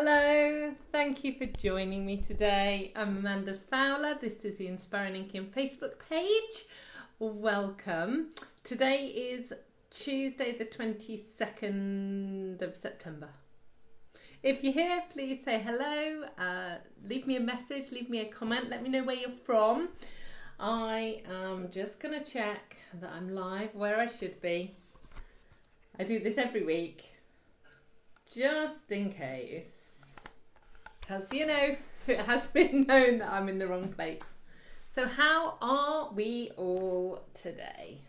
Hello, thank you for joining me today. I'm Amanda Fowler. This is the Inspiring Inkin Facebook page. Welcome. Today is Tuesday the 22nd of September. If you're here, please say hello, leave me a message, leave me a comment, let me know where you're from. I am just going to check that I'm live where I should be. I do this every week, just in case. Because, you know, it has been known that I'm in the wrong place. So how are we all today?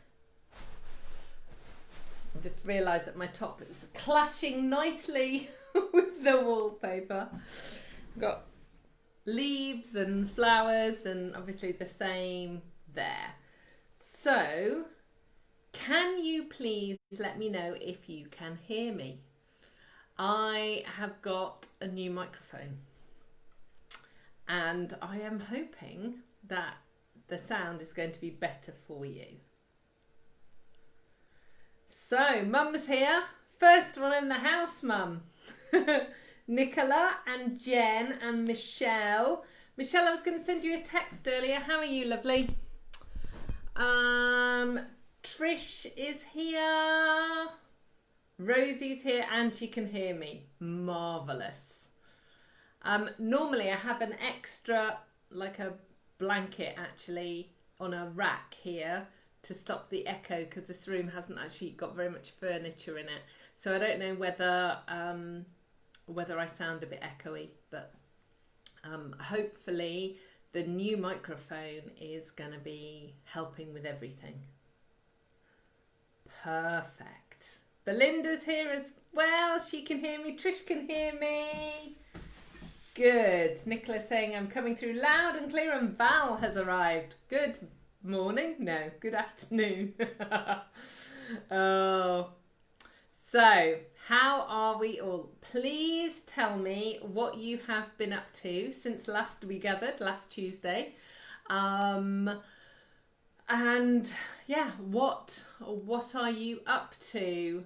I just realised that my top is clashing nicely with the wallpaper. Got leaves and flowers and obviously the same there. So, can you please let me know if you can hear me? I have got a new microphone and I am hoping that the sound is going to be better for you. So, Mum's here. First one in the house, Mum. Nicola and Jen and Michelle. Michelle, I was going to send you a text earlier. How are you, lovely? Trish is here. Rosie's here and she can hear me. Marvellous. Normally I have an extra, like a blanket actually, on a rack here to stop the echo because this room hasn't actually got very much furniture in it. So I don't know whether I sound a bit echoey, but hopefully the new microphone is going to be helping with everything. Perfect. Belinda's here as well. She can hear me. Trish can hear me. Good. Nicola's saying I'm coming through loud and clear and Val has arrived. Good morning. No, good afternoon. Oh. So, how are we all? Please tell me what you have been up to since last we gathered, last Tuesday. And yeah, what are you up to?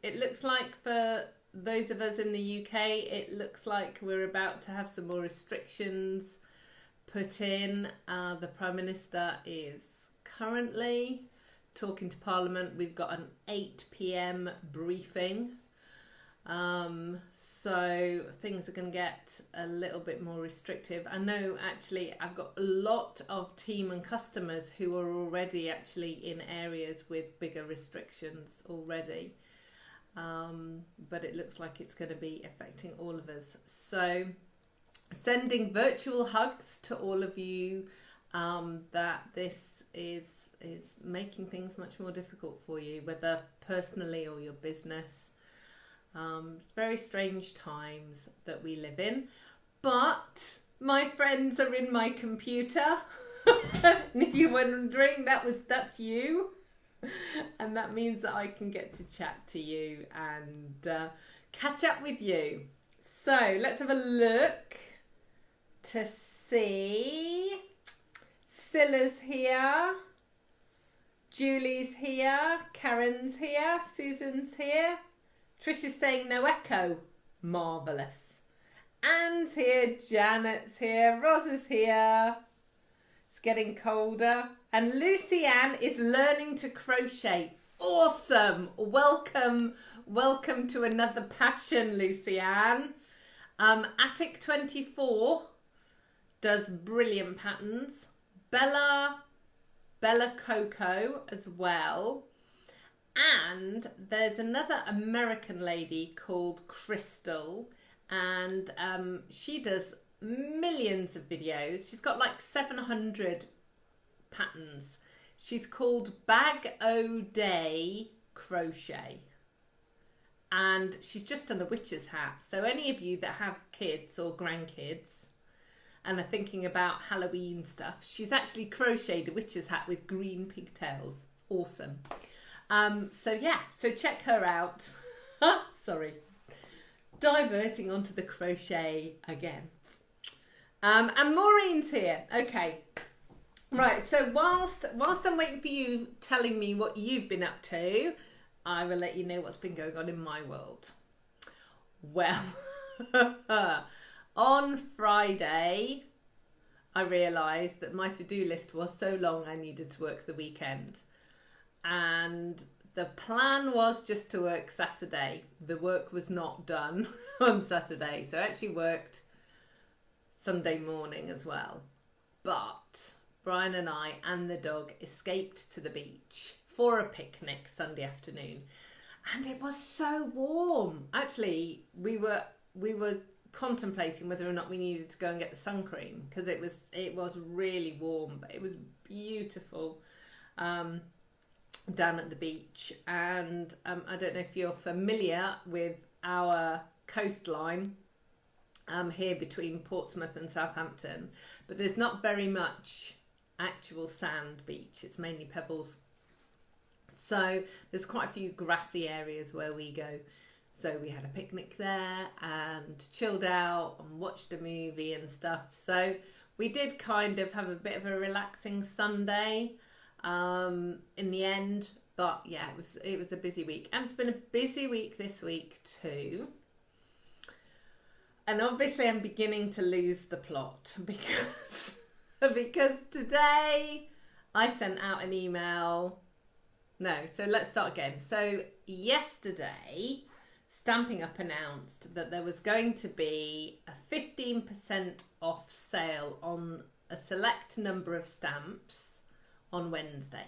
It looks like for those of us in the UK, it looks like we're about to have some more restrictions put in. The Prime Minister is currently talking to Parliament. We've got an 8 p.m. briefing. So things are going to get a little bit more restrictive. I know actually I've got a lot of team and customers who are already actually in areas with bigger restrictions already. But it looks like it's going to be affecting all of us. So sending virtual hugs to all of you, that this is making things much more difficult for you, whether personally or your business. Very strange times that we live in, but my friends are in my computer. And if you're wondering, that's you, and that means that I can get to chat to you and catch up with you. So let's have a look to see. Scylla's here, Julie's here, Karen's here, Susan's here. Trish is saying no echo. Marvellous. Anne's here, Janet's here, Roz is here. It's getting colder. And Lucy Ann is learning to crochet. Awesome. Welcome to another passion, Lucy Ann. Attic 24 does brilliant patterns. Bella Coco as well. And there's another American lady called Crystal, and she does millions of videos. She's got like 700 patterns. She's called Bag O Day Crochet, and she's just done a witch's hat. So any of you that have kids or grandkids and are thinking about Halloween stuff, she's actually crocheted a witch's hat with green pigtails. Awesome. So yeah, so check her out. Sorry, diverting onto the crochet again. And Maureen's here. Okay, right. So whilst I'm waiting for you telling me what you've been up to, I will let you know what's been going on in my world. Well, On Friday, I realised that my to-do list was so long I needed to work the weekend. And the plan was just to work Saturday. The work was not done on Saturday. So I actually worked Sunday morning as well. But Brian and I and the dog escaped to the beach for a picnic Sunday afternoon. And it was so warm. Actually, we were contemplating whether or not we needed to go and get the sun cream because it was really warm, but it was beautiful down at the beach. And I don't know if you're familiar with our coastline here between Portsmouth and Southampton, but there's not very much actual sand beach. It's mainly pebbles. So there's quite a few grassy areas where we go. So we had a picnic there and chilled out and watched a movie and stuff. So we did kind of have a bit of a relaxing Sunday in the end. But yeah, it was a busy week. And it's been a busy week this week too. And obviously I'm beginning to lose the plot because today I sent out an email. No, so let's start again. So yesterday, Stampin' Up announced that there was going to be a 15% off sale on a select number of stamps on Wednesday.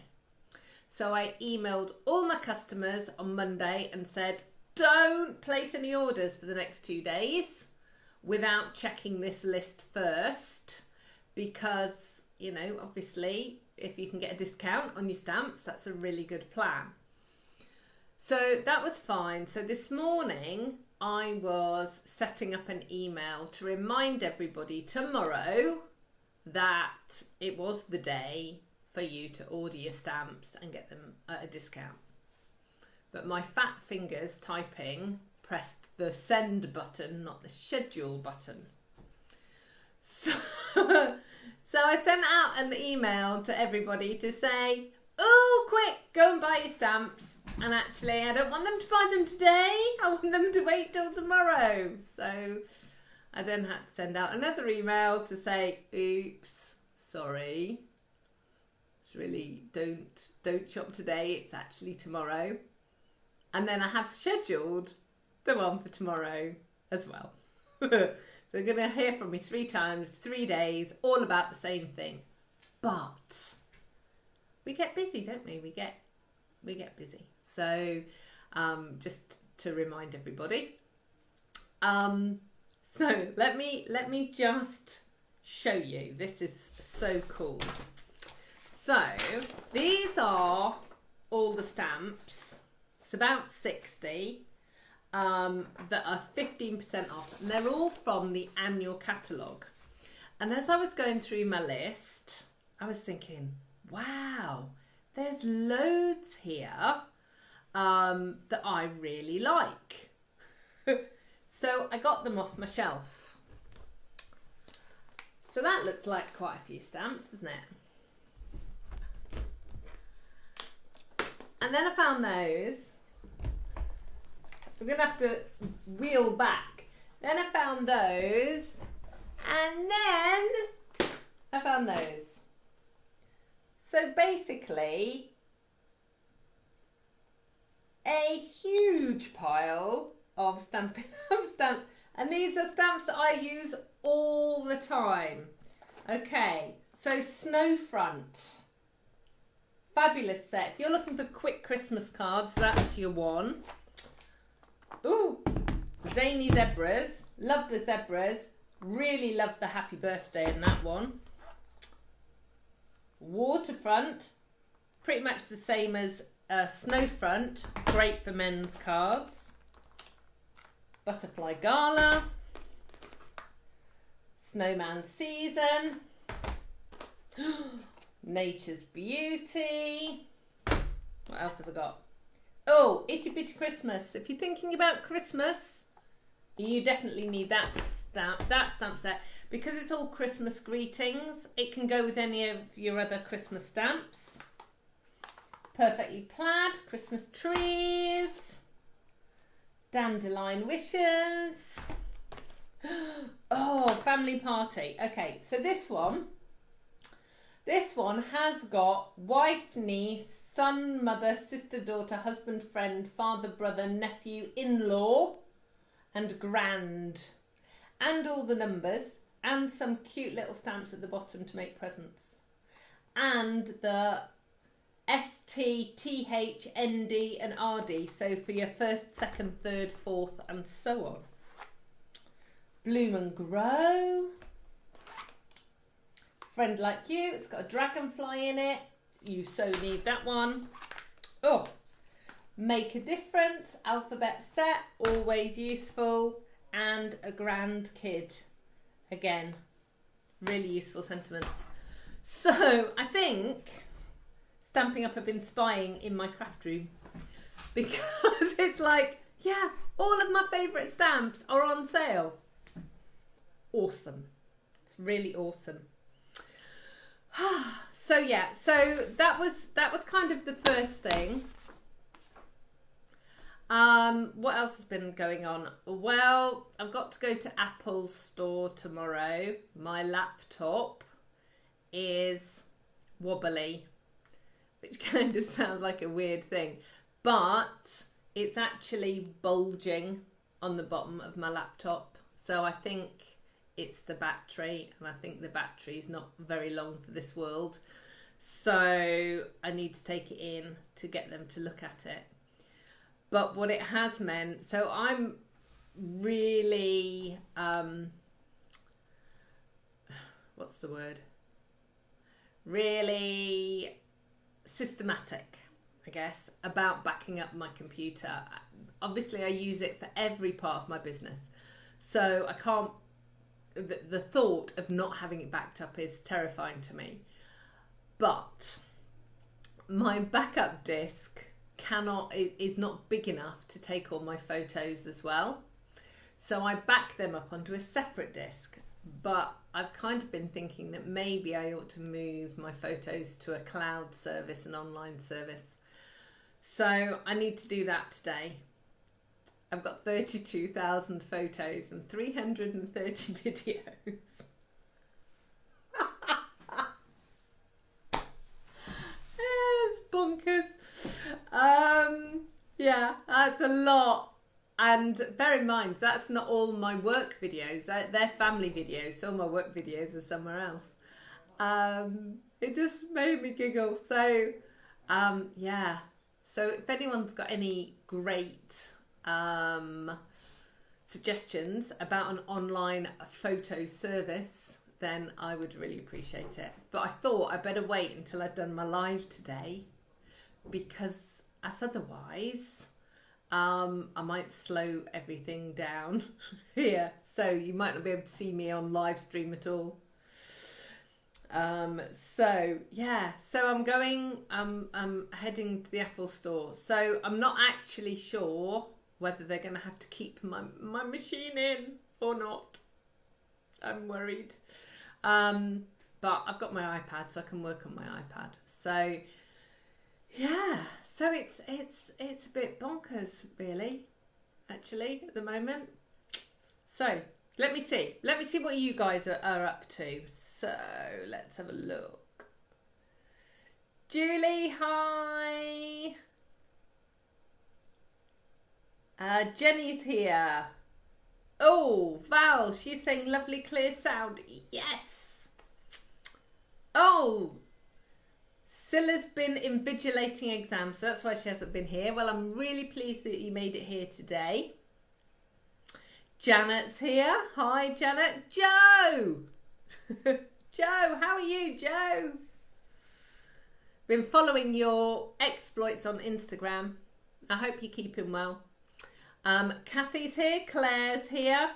So I emailed all my customers on Monday and said, don't place any orders for the next 2 days without checking this list first, because, you know, obviously if you can get a discount on your stamps, that's a really good plan. So that was fine. So this morning I was setting up an email to remind everybody tomorrow that it was the day for you to order your stamps and get them at a discount. But my fat fingers typing pressed the send button, not the schedule button. So I sent out an email to everybody to say, oh, quick, go and buy your stamps. And actually, I don't want them to buy them today. I want them to wait till tomorrow. So I then had to send out another email to say, oops, sorry. It's really, don't shop today. It's actually tomorrow. And then I have scheduled the one for tomorrow as well. So you're going to hear from me 3 times, 3 days, all about the same thing. But we get busy, don't we? We get busy. So just to remind everybody. So let me just show you. This is so cool. So these are all the stamps. It's about 60. That are 15% off, and they're all from the annual catalogue. And as I was going through my list, I was thinking, wow, there's loads here that I really like. So I got them off my shelf. So that looks like quite a few stamps, doesn't it? And then I found those. We're going to have to wheel back. Then I found those. And then I found those. So basically, a huge pile of Stampin' Up stamps. And these are stamps that I use all the time. Okay, so Snowfront. Fabulous set. If you're looking for quick Christmas cards, that's your one. Ooh, Zany Zebras. Love the zebras. Really love the happy birthday in that one. Waterfront. Pretty much the same as Snowfront. Great for men's cards. Butterfly Gala. Snowman Season. Nature's Beauty. What else have I got? Oh, Itty Bitty Christmas. If you're thinking about Christmas, you definitely need that stamp set. Because it's all Christmas greetings, it can go with any of your other Christmas stamps. Perfectly Plaid, Christmas Trees, Dandelion Wishes, Oh, family party. Okay, so this one has got wife, niece, son, mother, sister, daughter, husband, friend, father, brother, nephew, in-law, and grand. And all the numbers, and some cute little stamps at the bottom to make presents. And the S, T, T, H, N, D, and R, D. So for your first, second, third, fourth, and so on. Bloom and grow. Friend like you. It's got a dragonfly in it. You so need that one. Oh, make a difference. Alphabet set. Always useful. And a grand kid. Again, really useful sentiments. So I think Stampin' Up have been spying in my craft room, because it's like, yeah, all of my favourite stamps are on sale. Awesome. It's really awesome. So yeah, so that was kind of the first thing. What else has been going on? Well, I've got to go to Apple's store tomorrow. My laptop is wobbly, which kind of sounds like a weird thing, but it's actually bulging on the bottom of my laptop. So I think it's the battery, and I think the battery is not very long for this world. So I need to take it in to get them to look at it. But what it has meant, so I'm really, what's the word? Really systematic, I guess, about backing up my computer. Obviously, I use it for every part of my business. So I can't, the thought of not having it backed up is terrifying to me. But my backup disk is not big enough to take all my photos as well. So I back them up onto a separate disk. But I've kind of been thinking that maybe I ought to move my photos to a cloud service, an online service. So I need to do that today. I've got 32,000 photos and 330 videos. It's bonkers. Yeah, that's a lot. And bear in mind, that's not all my work videos. They're family videos. So all my work videos are somewhere else. It just made me giggle. So, yeah. So if anyone's got any great suggestions about an online photo service, then I would really appreciate it. But I thought I'd better wait until I'd done my live today, because as otherwise I might slow everything down here, so you might not be able to see me on live stream at all. So yeah, so I'm heading to the Apple store. So I'm not actually sure whether they're going to have to keep my machine in or not. I'm worried. But I've got my iPad, so I can work on my iPad. So yeah, so it's a bit bonkers, really, actually, at the moment. So let me see what you guys are up to. So let's have a look. Julie, hi. Jenny's here. Oh, Val, she's saying lovely clear sound. Yes. Oh, Scylla's been invigilating exams, so that's why she hasn't been here. Well, I'm really pleased that you made it here today. Janet's here. Hi, Janet. Joe. Joe, how are you, Joe? Been following your exploits on Instagram. I hope you're keeping well. Kathy's here. Claire's here.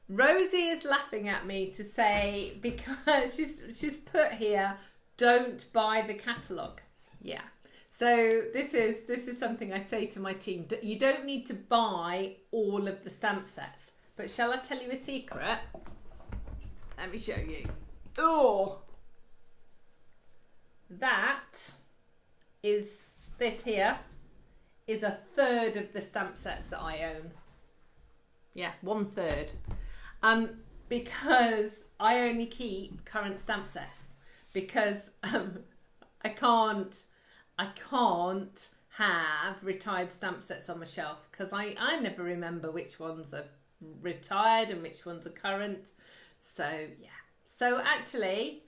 Rosie is laughing at me to say, because she's put here, don't buy the catalogue. Yeah. So this is something I say to my team. You don't need to buy all of the stamp sets. But shall I tell you a secret? Let me show you. Oh, that is, this here is a third of the stamp sets that I own. Yeah, 1/3. Because I only keep current stamp sets because I can't have retired stamp sets on my shelf because I never remember which ones are retired and which ones are current. So yeah. So actually,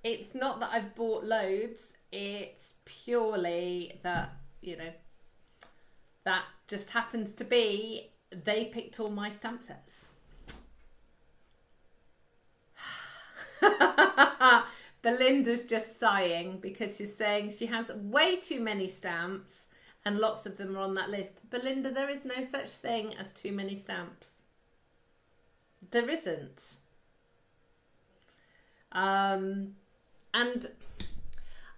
it's not that I've bought loads. It's purely that, you know, that just happens to be they picked all my stamp sets. Belinda's just sighing because she's saying she has way too many stamps and lots of them are on that list. Belinda, there is no such thing as too many stamps. There isn't. And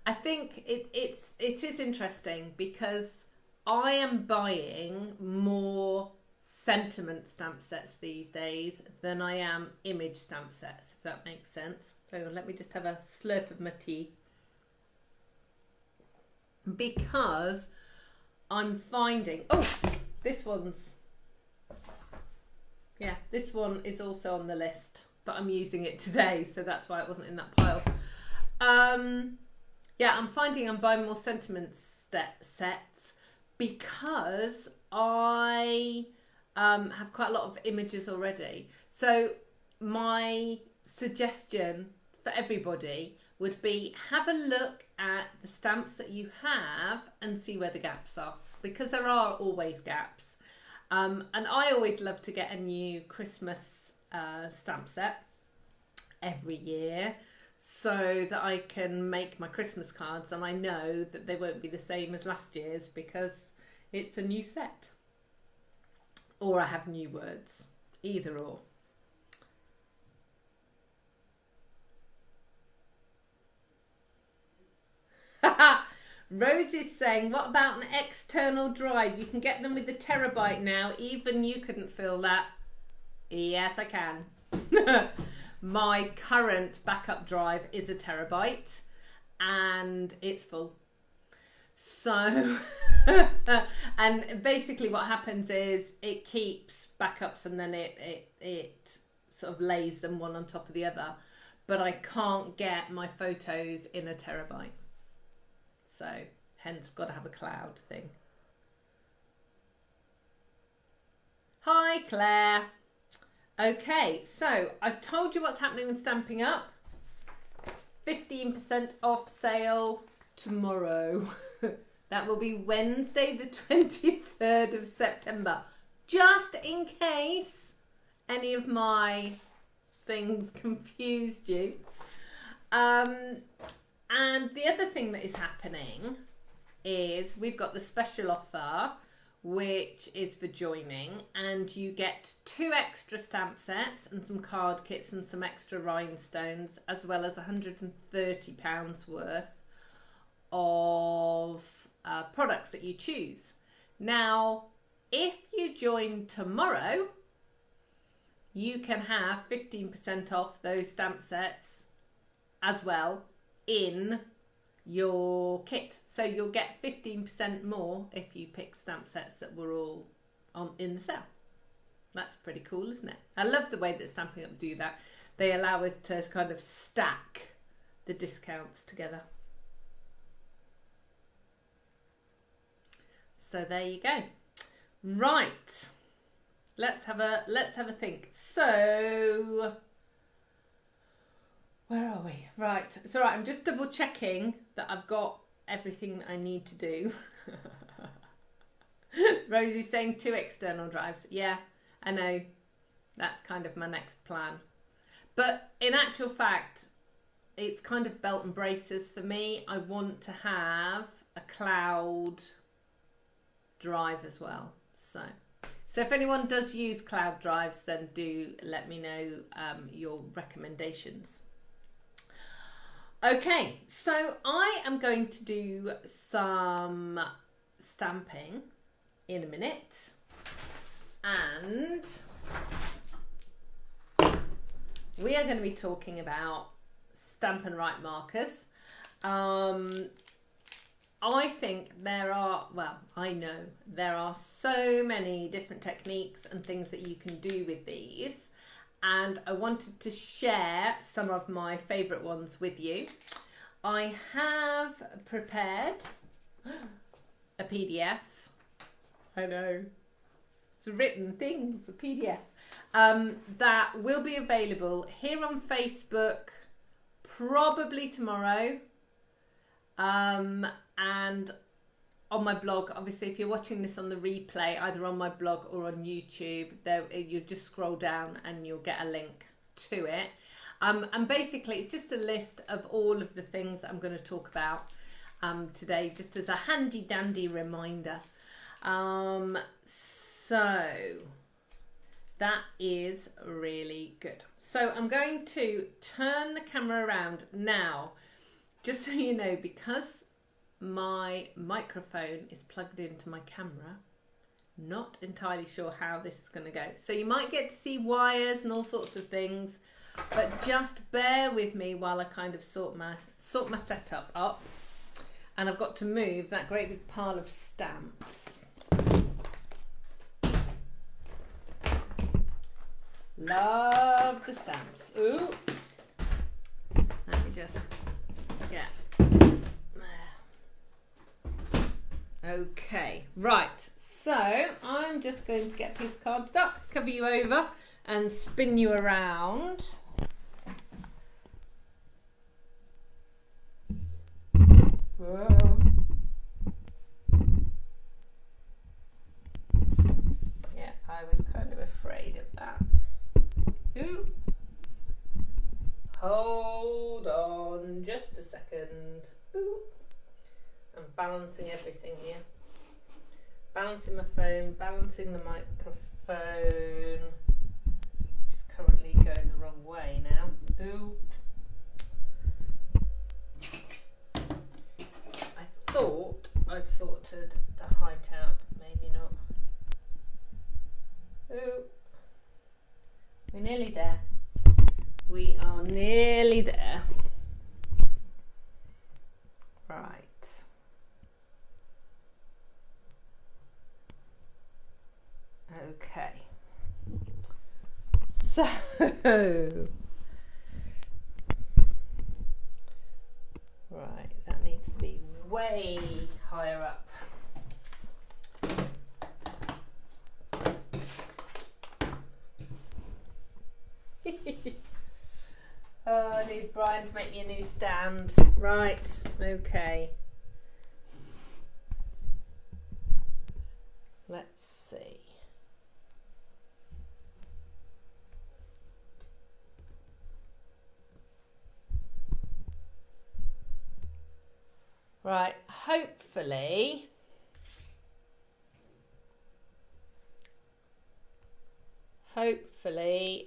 I think it is interesting because I am buying more sentiment stamp sets these days than I am image stamp sets, if that makes sense. So let me just have a slurp of my tea. Because I'm finding, oh, this one is also on the list, but I'm using it today, so that's why it wasn't in that pile. Yeah, I'm finding I'm buying more sentiment sets because I have quite a lot of images already. So my suggestion for everybody would be have a look at the stamps that you have and see where the gaps are, because there are always gaps. And I always love to get a new Christmas stamp set every year so that I can make my Christmas cards, and I know that they won't be the same as last year's because it's a new set. Or I have new words, either or. Rose is saying, what about an external drive? You can get them with the terabyte now. Even you couldn't fill that. Yes, I can. My current backup drive is a terabyte and it's full. So, and basically what happens is it keeps backups and then it sort of lays them one on top of the other. But I can't get my photos in a terabyte. So, hence I've got to have a cloud thing. Hi, Claire. Okay, so I've told you what's happening with Stamping Up. 15% off sale tomorrow. That will be Wednesday, the 23rd of September. Just in case any of my things confused you. And the other thing that is happening is we've got the special offer, which is for joining, and you get 2 extra stamp sets and some card kits and some extra rhinestones, as well as £130 worth of products that you choose. Now, if you join tomorrow, you can have 15% off those stamp sets as well in your kit. So you'll get 15% more if you pick stamp sets that were all in the sale. That's pretty cool, isn't it? I love the way that Stampin' Up do that. They allow us to kind of stack the discounts together. So there you go. Right. Let's have a think. So where are we? Right. It's all right. I'm just double checking that I've got everything that I need to do. Rosie's saying 2 external drives. Yeah, I know. That's kind of my next plan. But in actual fact, it's kind of belt and braces for me. I want to have a cloud drive as well. So if anyone does use cloud drives, then do let me know your recommendations. Okay, so I am going to do some stamping in a minute, and we are going to be talking about Stampin' Write markers. I think there are, well, I know there are so many different techniques and things that you can do with these, and I wanted to share some of my favourite ones with you. I have prepared a PDF. I know, it's written things, a PDF, that will be available here on Facebook probably tomorrow, and on my blog. Obviously, if you're watching this on the replay, either on my blog or on YouTube, there you just scroll down and you'll get a link to it. And basically, it's just a list of all of the things that I'm going to talk about today, just as a handy dandy reminder. So that is really good. So I'm going to turn the camera around now, just so you know, because my microphone is plugged into my camera, not entirely sure how this is going to go. So you might get to see wires and all sorts of things, but just bear with me while I kind of sort my setup up. And I've got to move that great big pile of stamps. Love the stamps. Ooh. Let me just get there. Okay, right. So I'm just going to get a piece of cardstock, cover you over and spin you around. Whoa. Yeah, I was kind of afraid of that. Ooh. Hold on just a second. Ooh. I'm balancing everything here. Balancing my phone, balancing the microphone. Just currently going the wrong way now. Ooh. I thought I'd sorted the height out, maybe not. Ooh. We're nearly there. We are nearly there. Right. Okay. So, right, that needs to be way higher up. Oh, I need Brian to make me a new stand. Right, okay. Let's see. Right, hopefully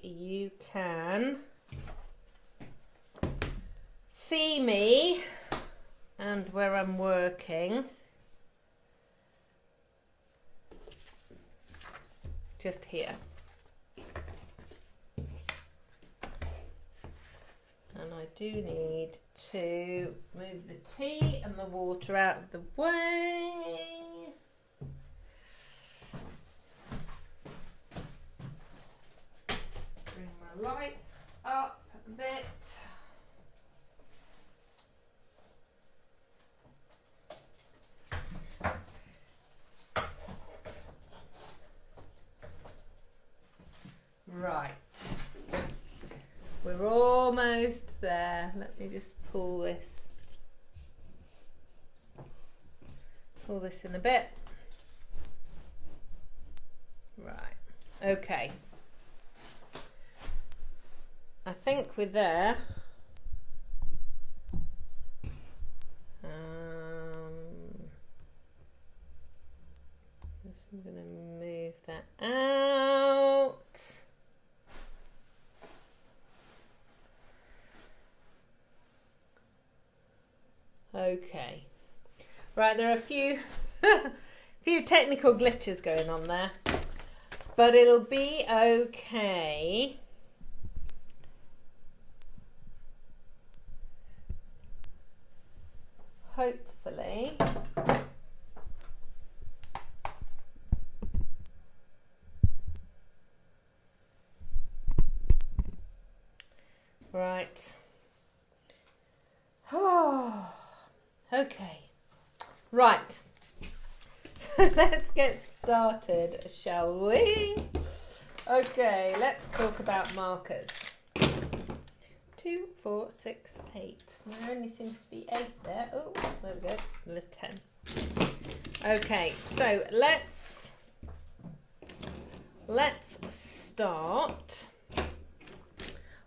you can see me and where I'm working. Just here. And I do need to move the tea and the water out of the way. Bring my lights up a bit. Right. We're almost there. Let me just pull this in a bit. Right. Okay. I think we're there. I'm going to move that out. Okay, right, there are a few technical glitches going on there, but it'll be okay. hopefully right. Oh, okay. Right. So let's get started, shall we? Okay, let's talk about markers. 2, 4, 6, 8. There only seems to be 8 there. Oh, there we go. There's 10. Okay, so let's start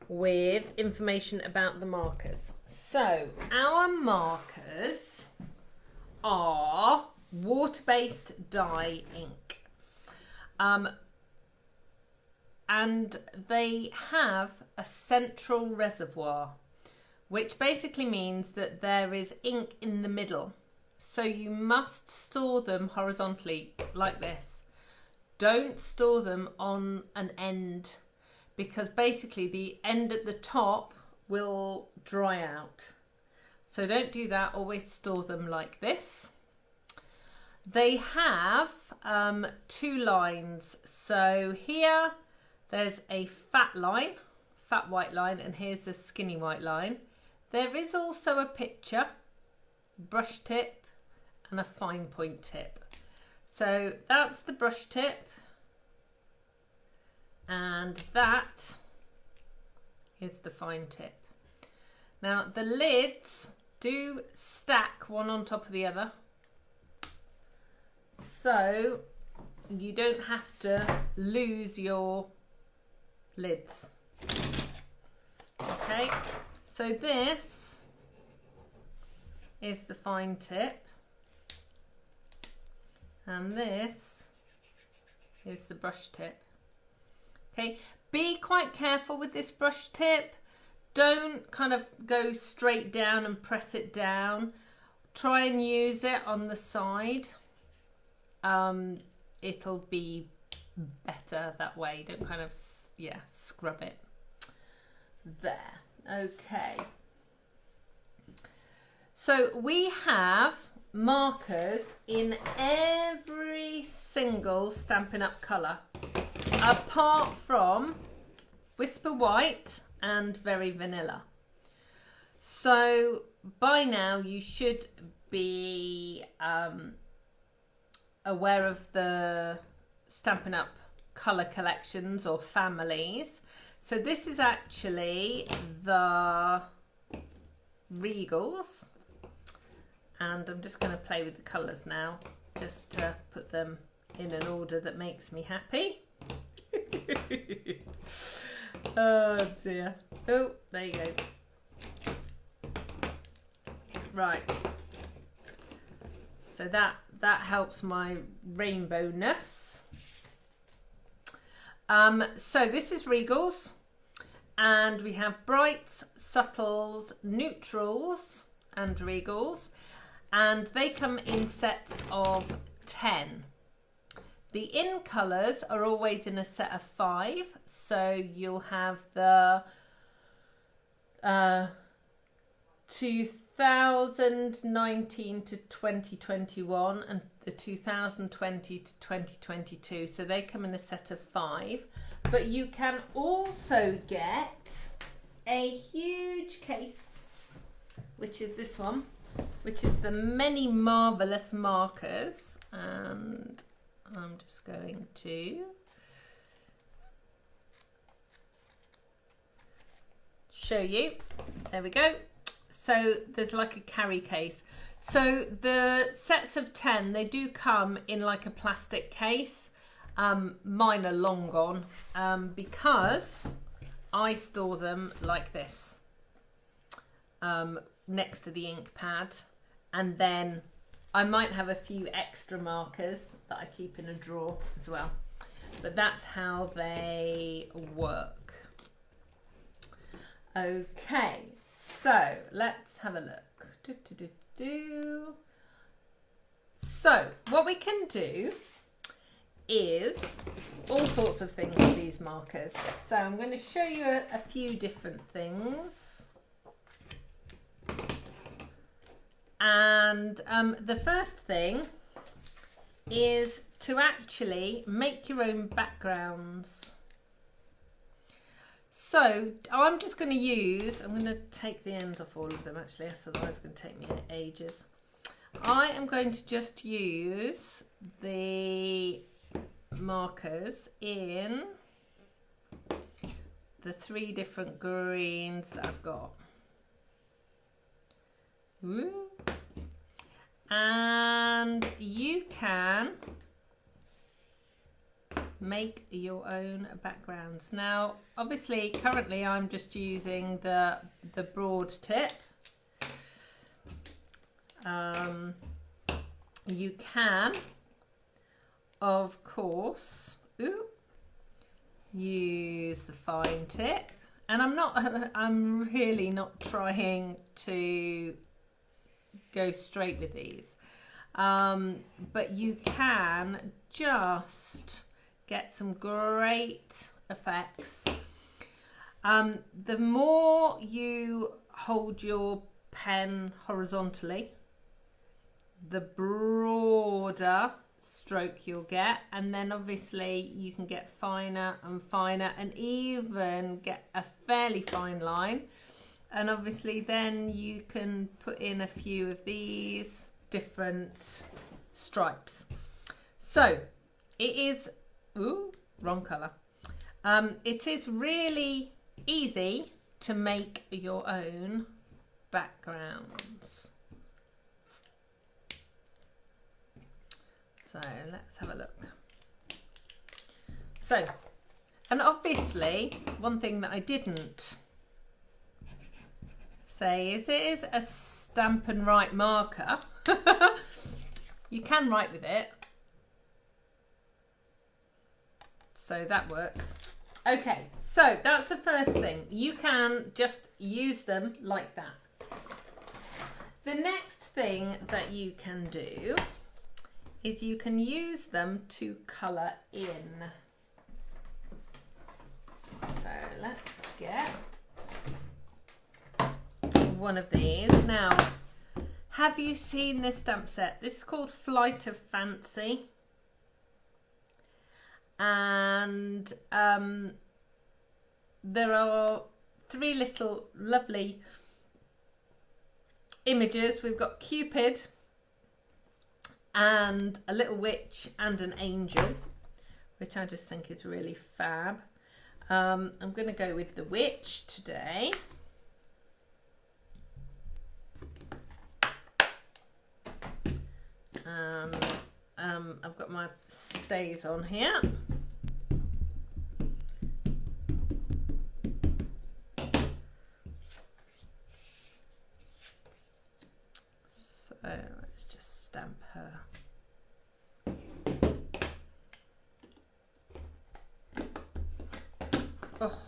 with information about the markers. So our markers are water-based dye ink. And they have a central reservoir, which basically means that there is ink in the middle. So you must store them horizontally like this. Don't store them on an end, because basically the end at the top will dry out. So don't do that, always store them like this. They have 2 lines. So here there's a fat line, fat white line, and here's a skinny white line. There is also a picture, brush tip, and a fine point tip. So that's the brush tip, and that is the fine tip. Now the lids do stack one on top of the other, so you don't have to lose your lids. Okay, so this is the fine tip, and this is the brush tip. Okay, be quite careful with this brush tip. Don't kind of go straight down and press it down. Try and use it on the side. It'll be better that way. Don't kind of, yeah, scrub it. There. Okay. So we have markers in every single Stampin' Up colour, apart from Whisper White and Very Vanilla. So by now you should be aware of the Stampin' Up colour collections or families. So this is actually the Regals, and I'm just going to play with the colours now, just to put them in an order that makes me happy. Oh dear. Oh, there you go. Right. So that helps my rainbowness. So this is Regals, and we have Brights, Subtles, Neutrals and Regals, and they come in sets of 10. The in colours are always in a set of 5, so you'll have the 2019 to 2021 and the 2020 to 2022, so they come in a set of 5. But you can also get a huge case, which is this one, which is the Many Marvellous Markers, and I'm just going to show you. There we go. So there's like a carry case. So the sets of 10, they do come in like a plastic case. Mine are long gone because I store them like this, next to the ink pad, and then I might have a few extra markers that I keep in a drawer as well, but that's how they work. Okay, so let's have a look. So what we can do is all sorts of things with these markers. So I'm going to show you a few different things. And the first thing is to actually make your own backgrounds. So I'm just going to use, I'm going to take the ends off all of them actually, otherwise it's going to take me ages. I am going to just use the markers in the 3 different greens that I've got. Woo. And you can make your own backgrounds. Now obviously currently I'm just using the broad tip. You can of course use the fine tip, and I'm really not trying to go straight with these, but you can just get some great effects. The more you hold your pen horizontally, the broader stroke you'll get, and then obviously you can get finer and finer and even get a fairly fine line, and obviously then you can put in a few of these different stripes. So it is wrong color. It is really easy to make your own backgrounds. So let's have a look. So, and obviously one thing that I didn't say is it is a Stampin' Write marker. You can write with it, so that works. Okay, so that's the first thing. You can just use them like that. The next thing that you can do is you can use them to colour in. So let's get one of these. Now, have you seen this stamp set? This is called Flight of Fancy. And there are 3 little lovely images. We've got Cupid and a little witch and an angel, which I just think is really fab. I'm going to go with the witch today. And I've got my stays on here. So let's just stamp her. Oh,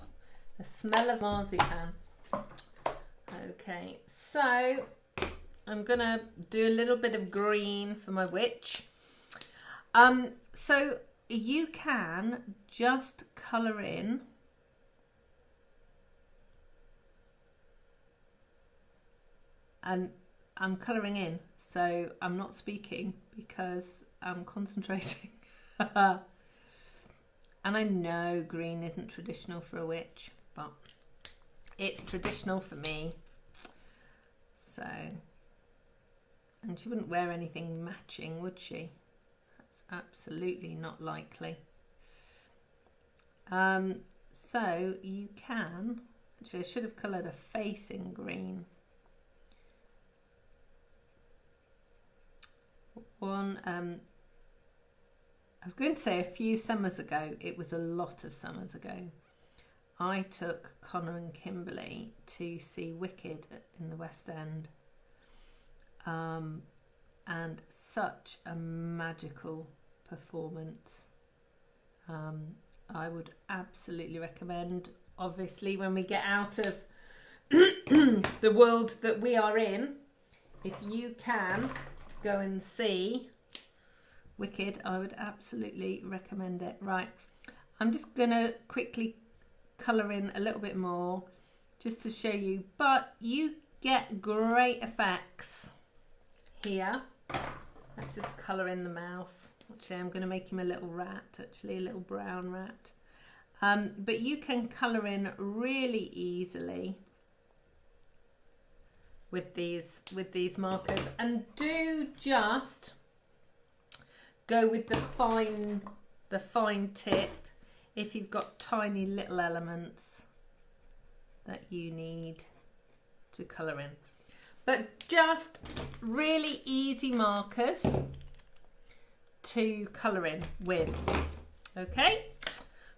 the smell of marzipan. Okay, so I'm gonna do a little bit of green for my witch. So you can just colour in and I'm colouring in, so I'm not speaking because I'm concentrating. And I know green isn't traditional for a witch, but it's traditional for me. So, and she wouldn't wear anything matching, would she? That's absolutely not likely. So you can, actually I should have coloured a face in green. I was going to say a few summers ago, it was a lot of summers ago, I took Connor and Kimberly to see Wicked in the West End. And such a magical performance. I would absolutely recommend, obviously when we get out of the world that we are in, if you can go and see Wicked, I would absolutely recommend it. Right, I'm just going to quickly colour in a little bit more just to show you, but you get great effects here. Let's just colour in the mouse. Actually, I'm going to make him a little rat, actually, a little brown rat. But you can colour in really easily with these markers, and do just go with the fine tip if you've got tiny little elements that you need to colour in. But just really easy markers to colour in with. Okay,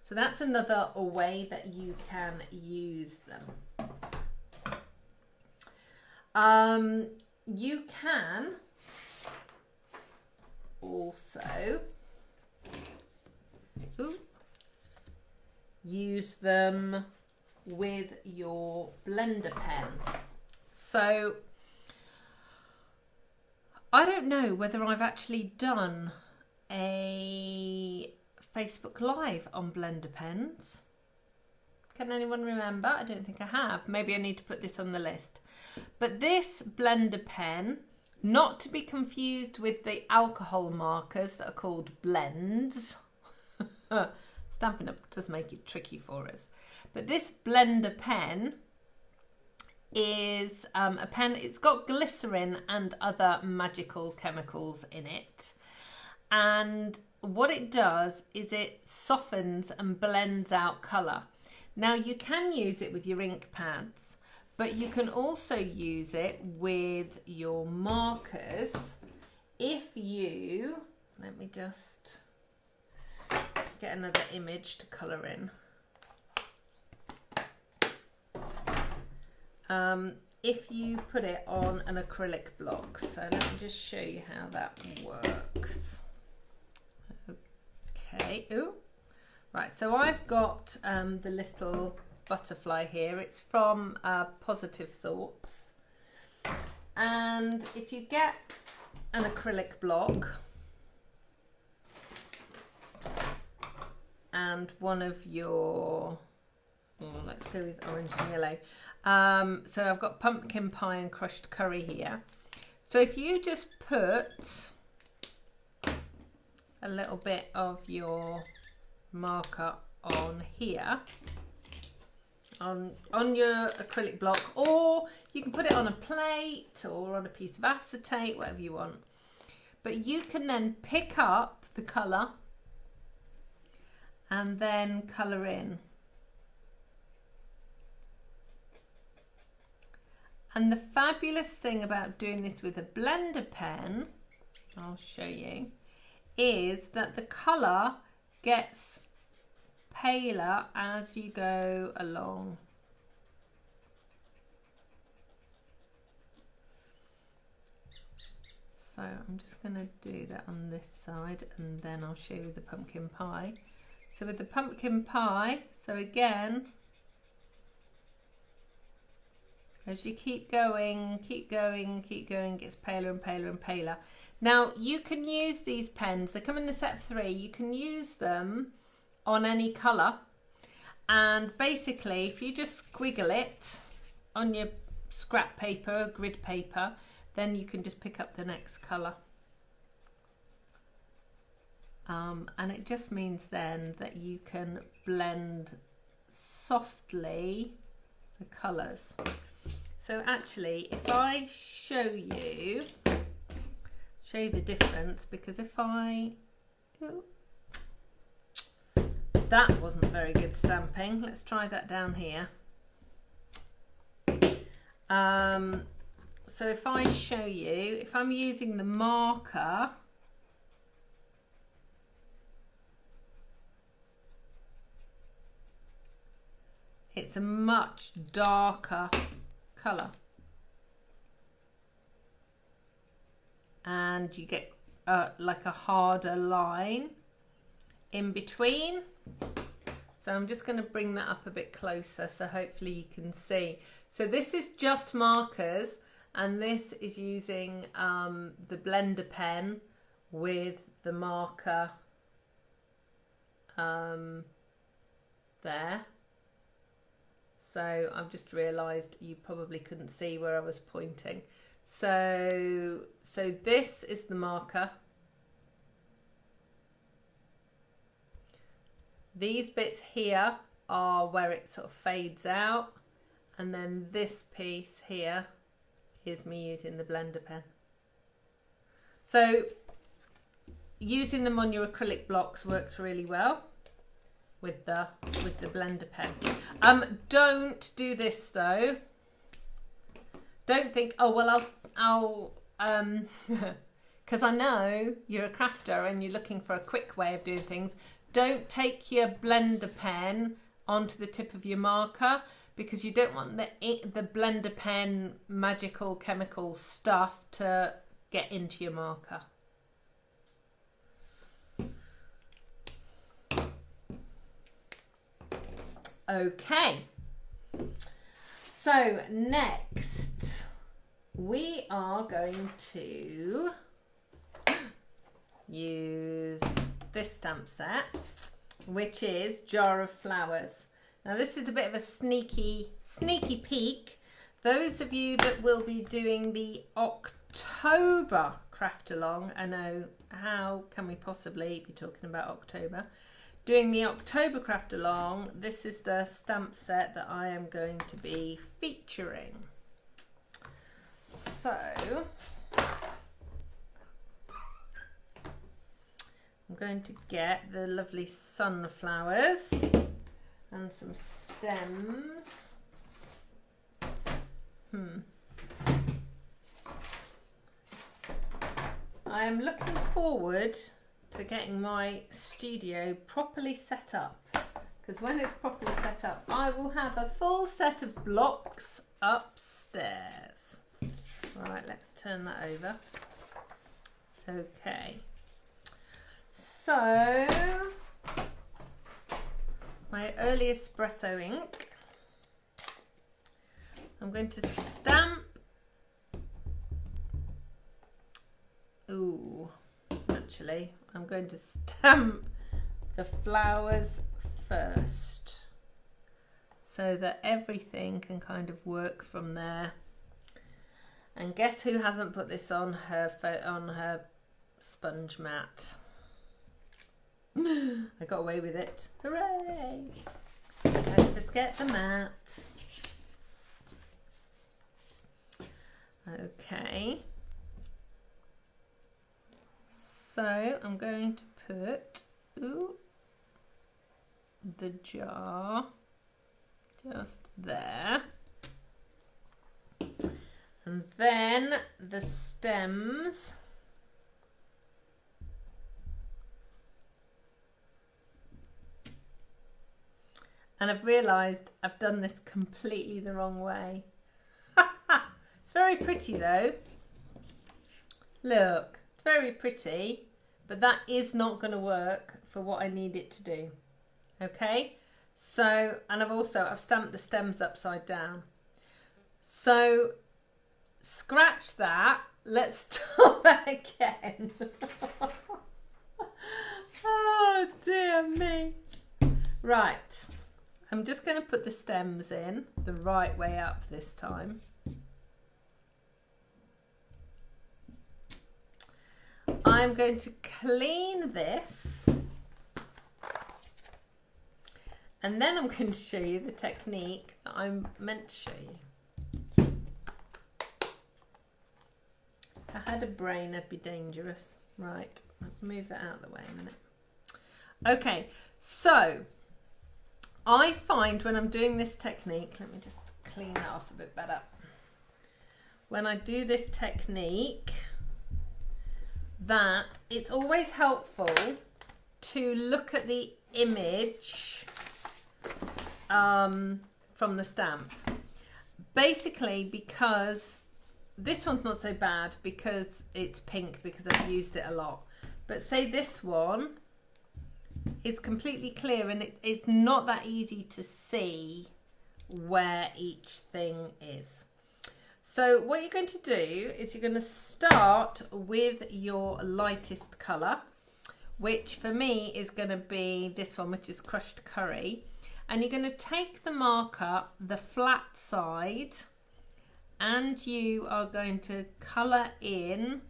so that's another way that you can use them. You can also use them with your blender pen. So I don't know whether I've actually done a Facebook Live on blender pens. Can anyone remember? I don't think I have. Maybe I need to put this on the list. But this blender pen, not to be confused with the alcohol markers that are called blends. Stampin' Up does make it tricky for us. But this blender pen is a pen, it's got glycerin and other magical chemicals in it. And what it does is it softens and blends out colour. Now you can use it with your ink pads, but you can also use it with your markers if you, let me just get another image to colour in. If you put it on an acrylic block. So let me just show you how that works. Okay, ooh. Right, so I've got the little butterfly here. It's from Positive Thoughts. And if you get an acrylic block and one of your, let's go with orange and yellow. So I've got pumpkin pie and crushed curry here. So if you just put a little bit of your marker on here, on your acrylic block, or you can put it on a plate or on a piece of acetate, whatever you want. But you can then pick up the colour and then colour in. And the fabulous thing about doing this with a blender pen, I'll show you, is that the colour gets paler as you go along. So I'm just going to do that on this side and then I'll show you the pumpkin pie. So with the pumpkin pie, so again, as you keep going, it gets paler and paler and paler. Now you can use these pens, they come in a set of 3, you can use them on any colour, and basically if you just squiggle it on your scrap paper, grid paper, then you can just pick up the next colour. And it just means then that you can blend softly the colours. So actually, if I show you the difference, because if I, that wasn't very good stamping. Let's try that down here. So if I show you, if I'm using the marker, it's a much darker colour, and you get like a harder line in between. So I'm just going to bring that up a bit closer so hopefully you can see. So this is just markers, and this is using the blender pen with the marker there. So I've just realised you probably couldn't see where I was pointing. So this is the marker. These bits here are where it sort of fades out, and then this piece here is me using the blender pen. So using them on your acrylic blocks works really well with the blender pen. Don't do this though. Don't think, oh well, I'll because I know you're a crafter and you're looking for a quick way of doing things. Don't take your blender pen onto the tip of your marker, because you don't want the blender pen magical chemical stuff to get into your marker. Okay, so next we are going to use this stamp set, which is Jar of Flowers. Now this is a bit of a sneaky peek. Those of you that will be doing the October craft along, I know, how can we possibly be talking about October? Doing the October craft along, this is the stamp set that I am going to be featuring. So I'm going to get the lovely sunflowers and some stems. I am looking forward to getting my studio properly set up, because when it's properly set up I will have a full set of blocks upstairs. Right, let's turn that over. Okay, so my early espresso ink, I'm going to stamp. Actually, I'm going to stamp the flowers first, so that everything can kind of work from there. And guess who hasn't put this on her sponge mat? I got away with it. Hooray! Let's just get the mat. Okay. So I'm going to put the jar just there. And then the stems. And I've realised I've done this completely the wrong way. It's very pretty though. Look, it's very pretty, but that is not going to work for what I need it to do. Okay, so, and I've stamped the stems upside down. So scratch that. Let's start that again. Oh dear me. Right, I'm just going to put the stems in the right way up this time. I'm going to clean this, and then I'm going to show you the technique that I'm meant to show you. If I had a brain, I'd be dangerous. Right, I'll move that out of the way a minute. Okay, so I find when I'm doing this technique, let me just clean that off a bit better. When I do this technique, that it's always helpful to look at the image from the stamp. Basically, because this one's not so bad because it's pink, because I've used it a lot. But say this one is completely clear, and it's not that easy to see where each thing is. So what you're going to do is you're going to start with your lightest colour, which for me is going to be this one, which is crushed curry. And you're going to take the marker, the flat side, and you are going to colour in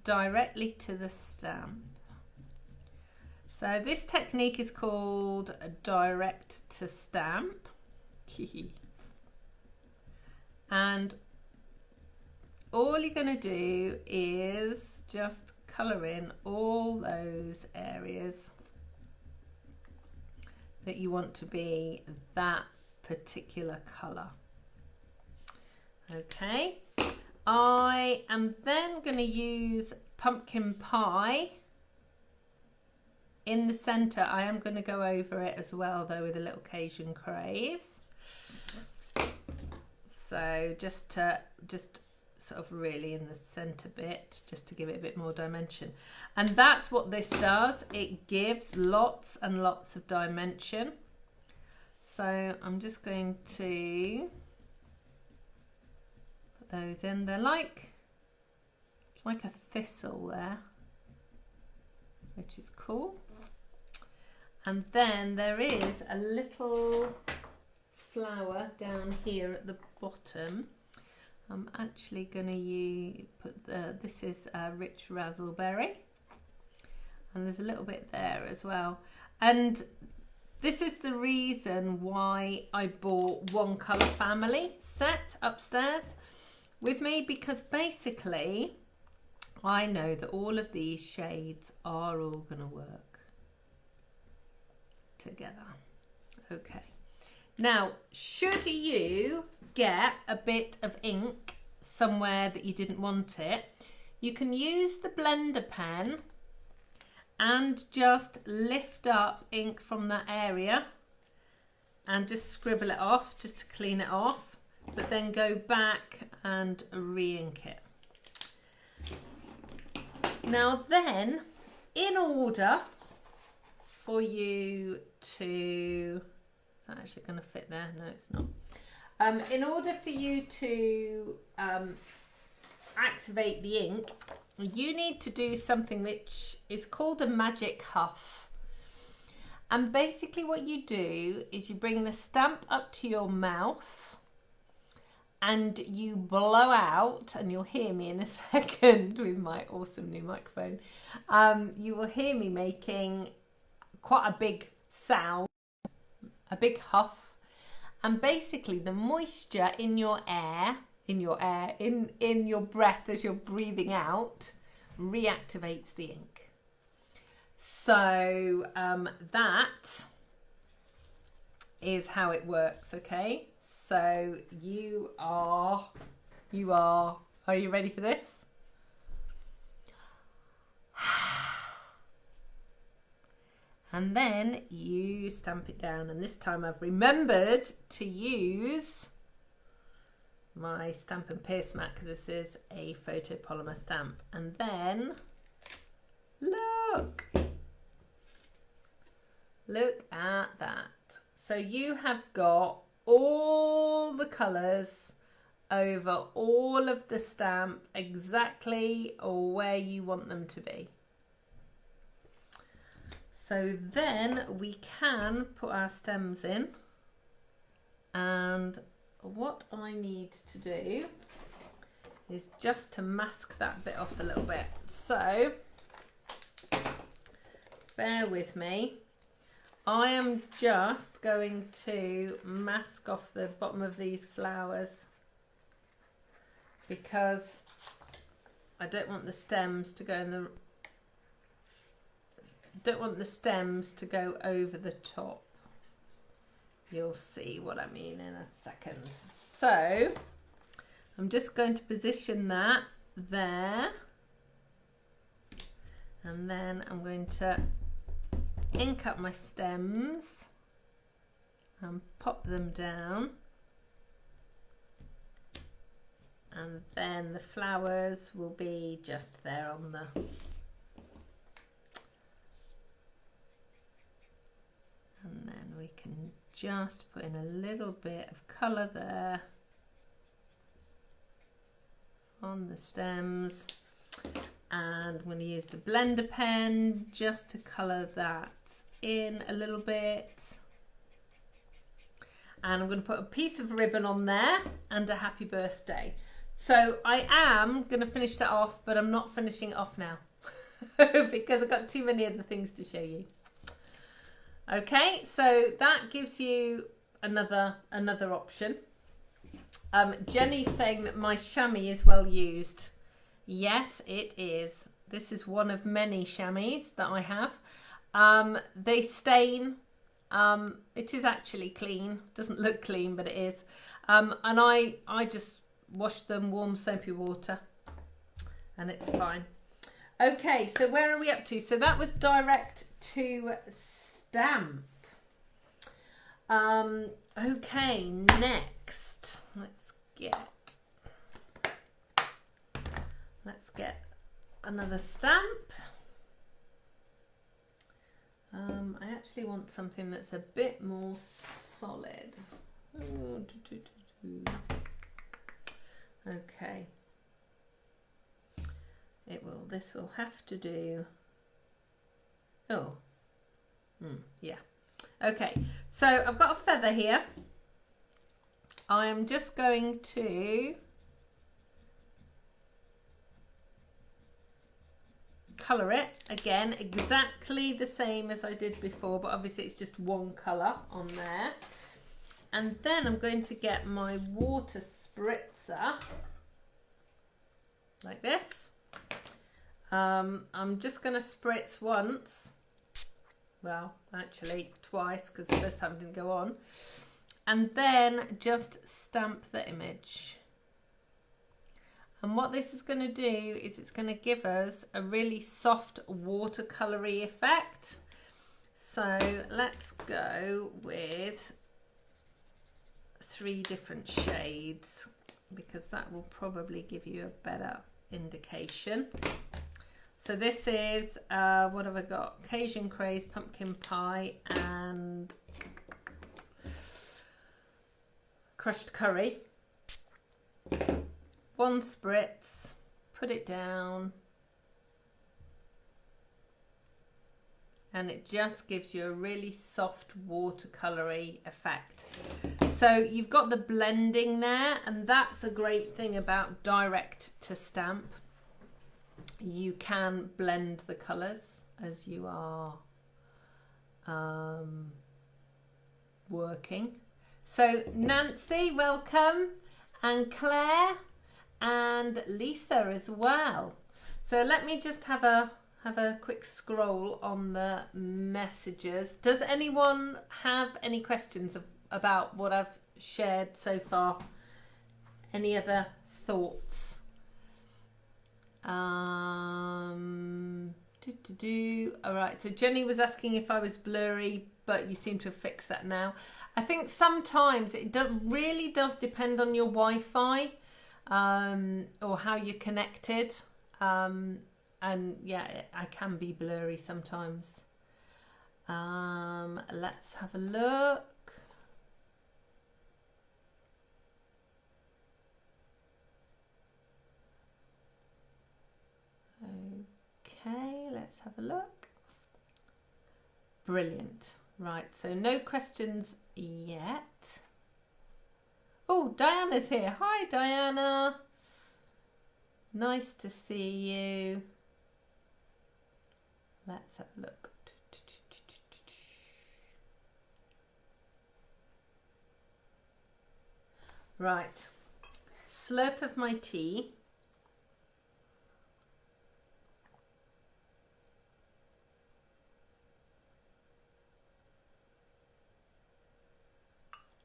directly to the stamp. So this technique is called direct to stamp. And all you're going to do is just colour in all those areas that you want to be that particular colour. Okay, I am then going to use pumpkin pie in the centre. I am going to go over it as well though with a little Cajun craze. So just sort of really in the centre bit, just to give it a bit more dimension. And that's what this does. It gives lots and lots of dimension. So I'm just going to put those in. They're like a thistle there, which is cool. And then there is a little flower down here at the bottom. I'm actually going to put this is a rich raspberry, and there's a little bit there as well. And this is the reason why I bought one colour family set upstairs with me, because basically I know that all of these shades are all going to work together. Okay. Now, should you get a bit of ink somewhere that you didn't want it, you can use the blender pen and just lift up ink from that area and just scribble it off, just to clean it off, but then go back and re-ink it. Now then, in order for you to... Is that actually going to fit there? No, it's not. In order for you to activate the ink, you need to do something which is called a magic huff. And basically what you do is you bring the stamp up to your mouse and you blow out, and you'll hear me in a second with my awesome new microphone. You will hear me making quite a big sound, a big huff, and basically the moisture in your breath as you're breathing out reactivates the ink. So that is how it works. Okay, so are you ready for this? And then you stamp it down, and this time I've remembered to use my Stampin' Pierce mat because this is a photopolymer stamp. And then look at that. So you have got all the colours over all of the stamp exactly where you want them to be. So then we can put our stems in, and what I need to do is just to mask that bit off a little bit. So bear with me. I am just going to mask off the bottom of these flowers because I don't want the stems to go in the over the top. You'll see what I mean in a second. So I'm just going to position that there, and then I'm going to ink up my stems and pop them down, and then the flowers will be just there on the and then we can just put in a little bit of colour there on the stems, and I'm going to use the blender pen just to colour that in a little bit, and I'm going to put a piece of ribbon on there and a happy birthday. So I am going to finish that off, but I'm not finishing it off now because I've got too many other things to show you. Okay, so that gives you another option. Jenny's saying that my chamois is well used. Yes, it is. This is one of many chamois that I have. They stain. It is actually clean. Doesn't look clean, but it is. And I just wash them warm soapy water and it's fine. Okay, so where are we up to? So that was direct to stamp. Okay, next let's get another stamp. I actually want something that's a bit more solid. Okay. This will have to do. Oh. Yeah. Okay. So I've got a feather here. I am just going to colour it again exactly the same as I did before, but obviously it's just one colour on there. And then I'm going to get my water spritzer like this. I'm just going to spritz once, well actually twice because the first time didn't go on, and then just stamp the image. And what this is going to do is it's going to give us a really soft watercolory effect. So let's go with 3 different shades because that will probably give you a better indication. So this is, what have I got? Cajun Craze, Pumpkin Pie and Crushed Curry. 1 spritz, put it down, and it just gives you a really soft watercolory effect. So you've got the blending there, and that's a great thing about direct to stamp. You can blend the colours as you are working. So Nancy, welcome, and Claire and Lisa as well. So let me just have a quick scroll on the messages. Does anyone have any questions about what I've shared so far? Any other thoughts? All right, so Jenny was asking if I was blurry, but you seem to have fixed that now. I think sometimes it really does depend on your Wi-Fi or how you're connected. And yeah, I can be blurry sometimes. Let's have a look. Okay, let's have a look. Brilliant. Right, so no questions yet. Oh, Diana's here. Hi, Diana. Nice to see you. Let's have a look. Right. Slurp of my tea.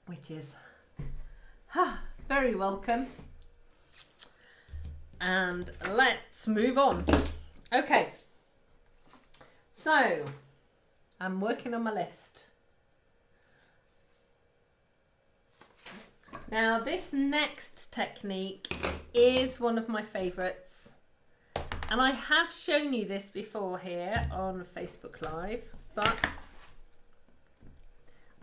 Which is very welcome. And let's move on. Okay, so I'm working on my list. Now this next technique is one of my favourites, and I have shown you this before here on Facebook Live, but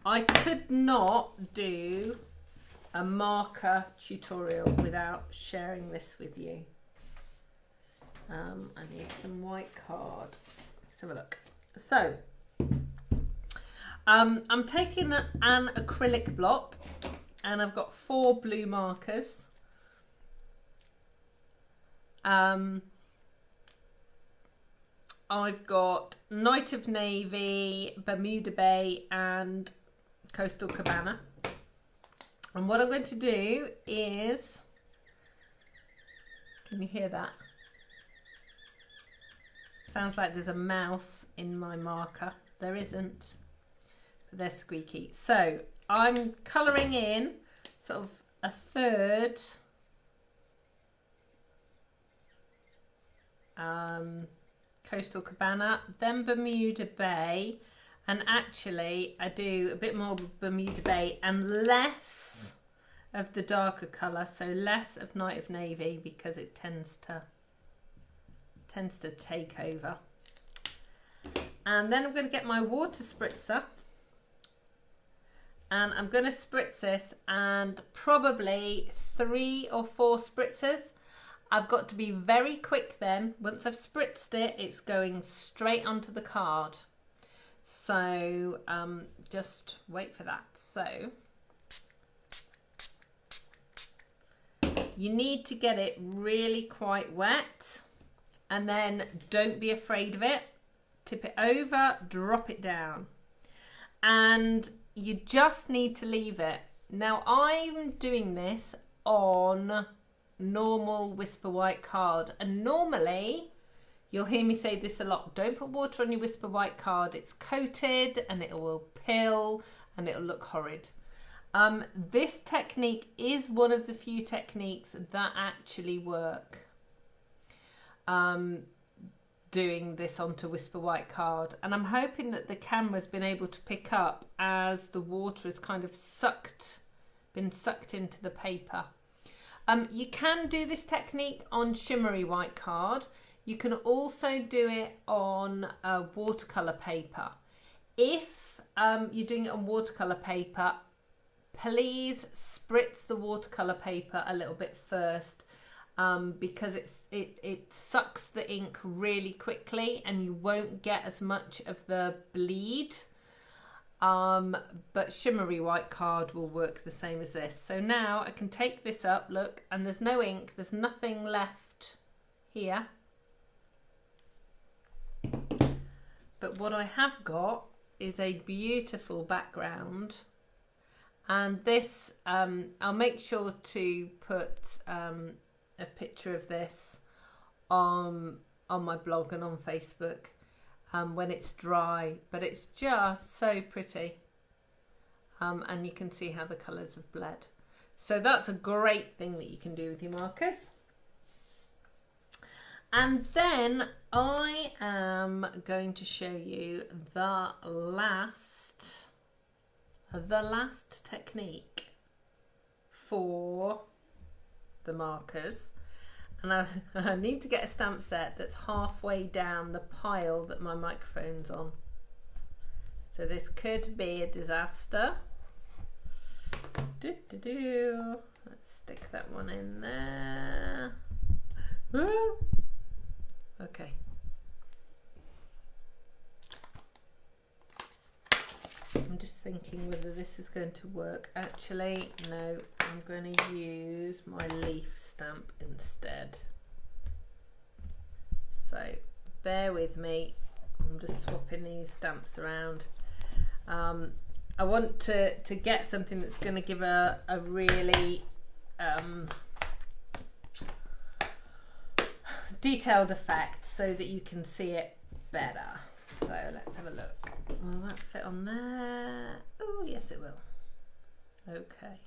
I could not do a marker tutorial without sharing this with you. I need some white card. Let's have a look. So, I'm taking an acrylic block and I've got 4 blue markers, I've got Night of Navy, Bermuda Bay and Coastal Cabana. And what I'm going to do is, can you hear that? Sounds like there's a mouse in my marker. There isn't, but they're squeaky. So I'm colouring in sort of a third Coastal Cabana, then Bermuda Bay, and actually I do a bit more Bermuda Bay and less of the darker colour, so less of Night of Navy because it tends to take over. And then I'm going to get my water spritzer and I'm going to spritz this, and probably 3 or 4 spritzers. I've got to be very quick then. Once I've spritzed it, it's going straight onto the card. So just wait for that. So you need to get it really quite wet, and then don't be afraid of it. Tip it over, drop it down, and you just need to leave it. Now I'm doing this on normal Whisper White card, and normally you'll hear me say this a lot: don't put water on your Whisper White card, it's coated and it will pill and it'll look horrid. This technique is one of the few techniques that actually work, doing this onto Whisper White card, and I'm hoping that the camera's been able to pick up as the water has kind of been sucked into the paper. You can do this technique on shimmery white card. You can also do it on watercolour paper. If you're doing it on watercolour paper, please spritz the watercolour paper a little bit first, because it sucks the ink really quickly and you won't get as much of the bleed. But shimmery white card will work the same as this. So now I can take this up, look, and there's no ink, there's nothing left here. But what I have got is a beautiful background, and this I'll make sure to put a picture of this on my blog and on Facebook when it's dry, but it's just so pretty, and you can see how the colours have bled. So that's a great thing that you can do with your markers. And then I am going to show you the last technique for the markers. And I need to get a stamp set that's halfway down the pile that my microphone's on. So this could be a disaster. Let's stick that one in there. Woo! Okay. I'm just thinking whether this is going to work. Actually, no, I'm going to use my leaf stamp instead. So bear with me. I'm just swapping these stamps around. I want to get something that's going to give a really detailed effect so that you can see it better. So let's have a look. Will that fit on there? Oh yes, it will. Okay.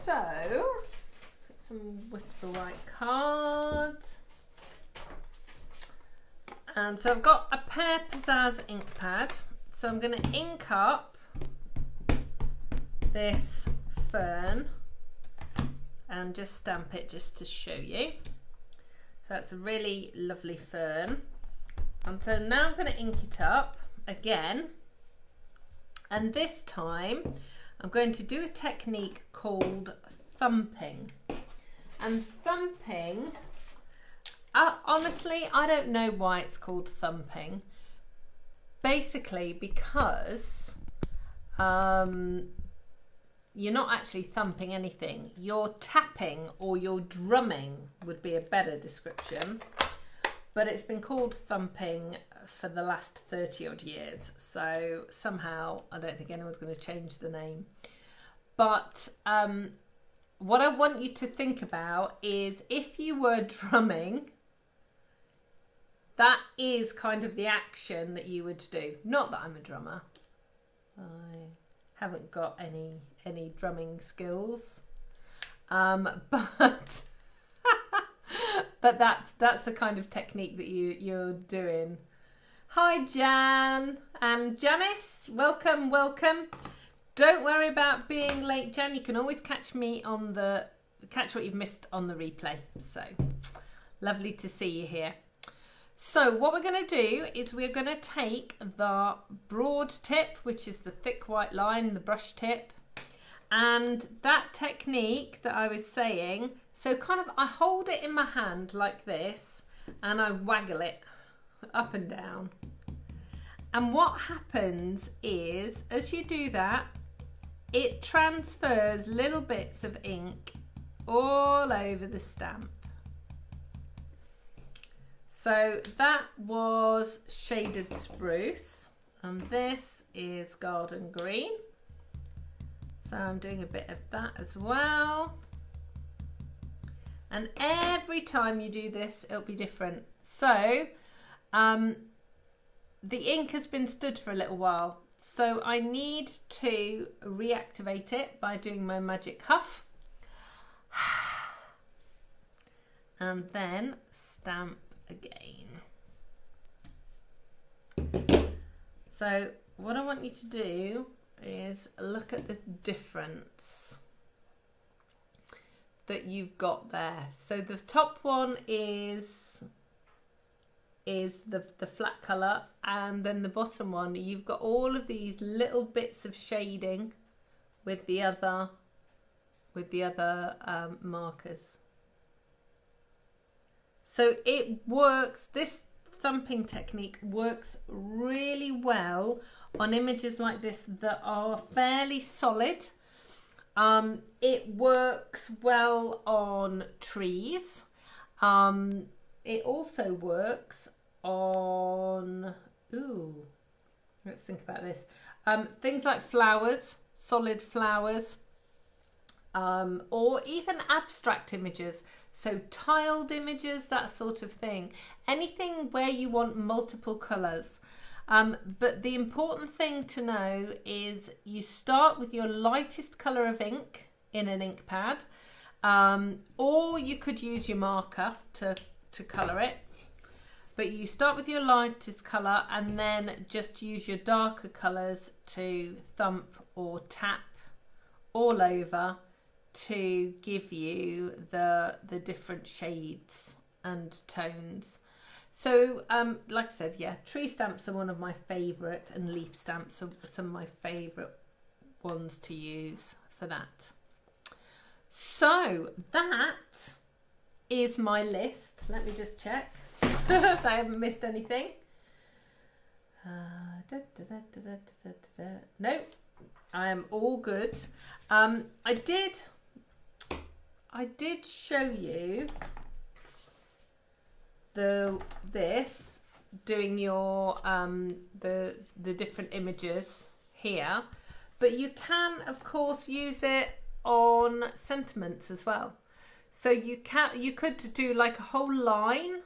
So put some Whisper White cards. And so I've got a Pear Pizzazz ink pad. So I'm going to ink up this fern and just stamp it just to show you. So that's a really lovely fern. And so now I'm going to ink it up again. And this time I'm going to do a technique called thumping. And thumping, honestly, I don't know why it's called thumping. Basically because you're not actually thumping anything. You're tapping, or you're drumming would be a better description. But it's been called thumping for the last 30 odd years. So somehow I don't think anyone's going to change the name. But what I want you to think about is, if you were drumming, that is kind of the action that you would do. Not that I'm a drummer. I haven't got any drumming skills. But that's the kind of technique that you're doing. Hi Jan and Janice, welcome. Don't worry about being late, Jan. You can always catch what you've missed on the replay. So lovely to see you here. So what we're going to do is we're going to take the broad tip, which is the thick white line, the brush tip, and that technique that I was saying. So kind of I hold it in my hand like this and I waggle it up and down. And what happens is, as you do that, it transfers little bits of ink all over the stamp. So that was Shaded Spruce, and this is Garden Green. So I'm doing a bit of that as well. And every time you do this, it'll be different. So the ink has been stood for a little while. So I need to reactivate it by doing my magic huff. And then stamp again. So what I want you to do is look at the difference that you've got there. So the top one is the flat colour, and then the bottom one you've got all of these little bits of shading with the other markers. So it works, this thumping technique works really well on images like this that are fairly solid. It works well on trees. It also works on, let's think about this. Things like flowers, solid flowers, or even abstract images. So tiled images, that sort of thing. Anything where you want multiple colours. But the important thing to know is you start with your lightest colour of ink in an ink pad, or you could use your marker to colour it. But you start with your lightest colour and then just use your darker colours to thump or tap all over to give you the different shades and tones. So like I said, yeah, tree stamps are one of my favourite, and leaf stamps are some of my favourite ones to use for that. So that is my list. Let me just check if I haven't missed anything. No, I am all good. I did show you this doing your the different images here, but you can of course use it on sentiments as well. So you could do like a whole line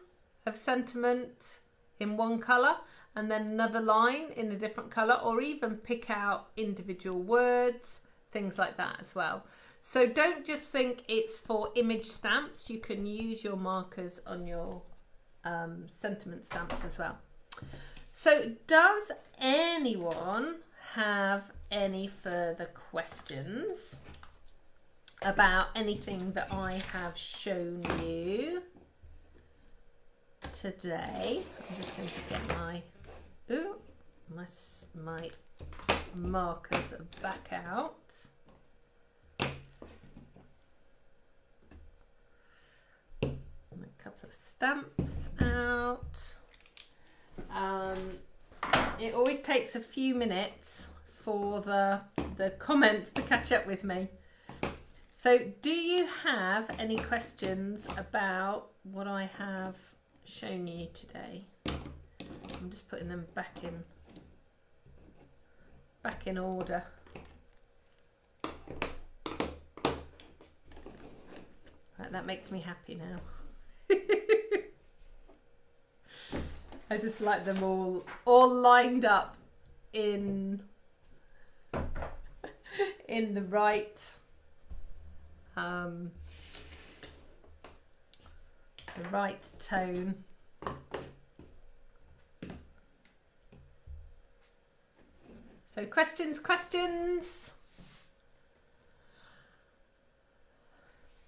of sentiment in one colour and then another line in a different colour, or even pick out individual words, things like that as well. So don't just think it's for image stamps. You can use your markers on your sentiment stamps as well. So does anyone have any further questions about anything that I have shown you today? I'm just going to get my markers back out. A couple of stamps out. It always takes a few minutes for the the comments to catch up with me. So do you have any questions about what I have shown you today? I'm just putting them back in order. Right, that makes me happy now. I just like them all lined up in the right tone. So questions.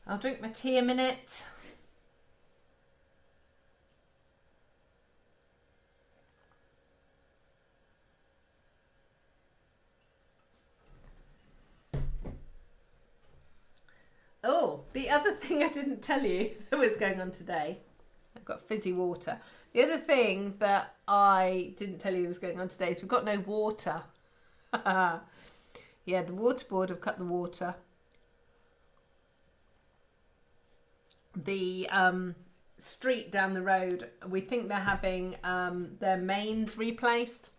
I'll drink my tea a minute. Oh, the other thing I didn't tell you that was going on today, I've got fizzy water. The other thing that I didn't tell you was going on today is we've got no water. Yeah, the water board have cut the water. The street down the road, we think they're having their mains replaced.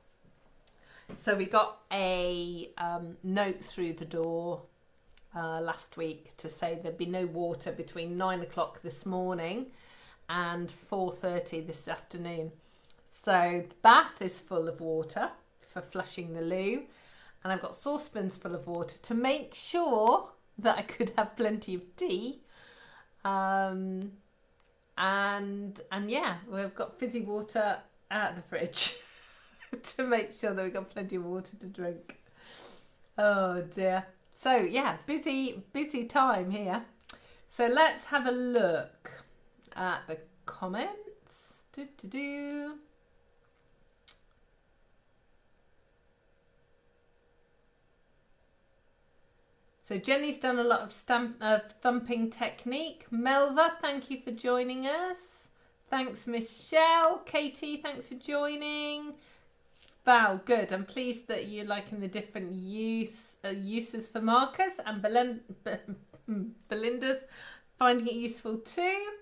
So we got a note through the door last week to say there'd be no water between 9 o'clock this morning and 4:30 this afternoon. So the bath is full of water for flushing the loo, and I've got saucepans full of water to make sure that I could have plenty of tea. And yeah, we've got fizzy water out of the fridge to make sure that we've got plenty of water to drink. Oh dear. So yeah, busy time here. So let's have a look at the comments. So Jenny's done a lot of thumping technique. Melva, thank you for joining us. Thanks, Michelle. Katie, thanks for joining. Val, good. I'm pleased that you're liking the different uses for markers, and Belinda's finding it useful too.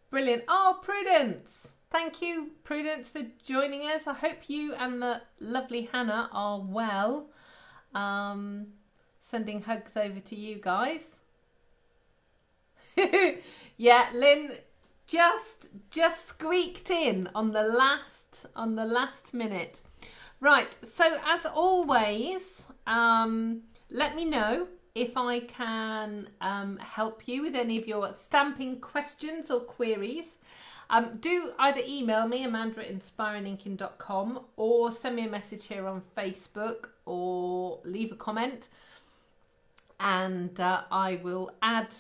Brilliant. Oh, Prudence. Thank you, Prudence, for joining us. I hope you and the lovely Hannah are well. Sending hugs over to you guys. Yeah, Lynn just squeaked in on the last minute. Right, so as always, let me know if I can help you with any of your stamping questions or queries. Do either email me, amanda@inspiringinkin.com, or send me a message here on Facebook, or leave a comment, and I will add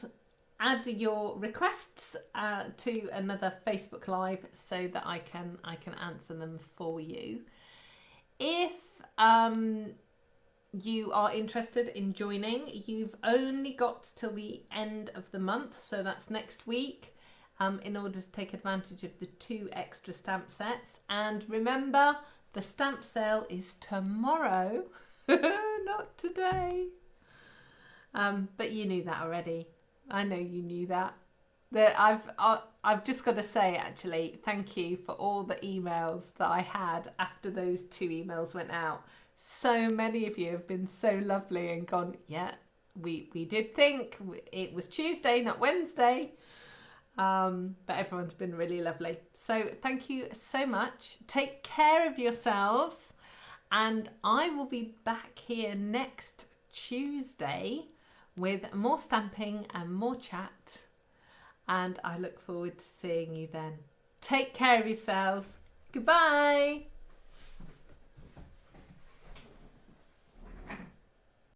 your requests to another Facebook Live so that I can answer them for you. If you are interested in joining, you've only got till the end of the month, so that's next week, in order to take advantage of the 2 extra stamp sets. And remember, the stamp sale is tomorrow, not today. But you knew that already. I know you knew that. I've just got to say, actually, thank you for all the emails that I had after those 2 emails went out. So many of you have been so lovely and gone, yeah, we did think it was Tuesday, not Wednesday. But everyone's been really lovely. So thank you so much. Take care of yourselves, and I will be back here next Tuesday with more stamping and more chat, and I look forward to seeing you then. Take care of yourselves. Goodbye.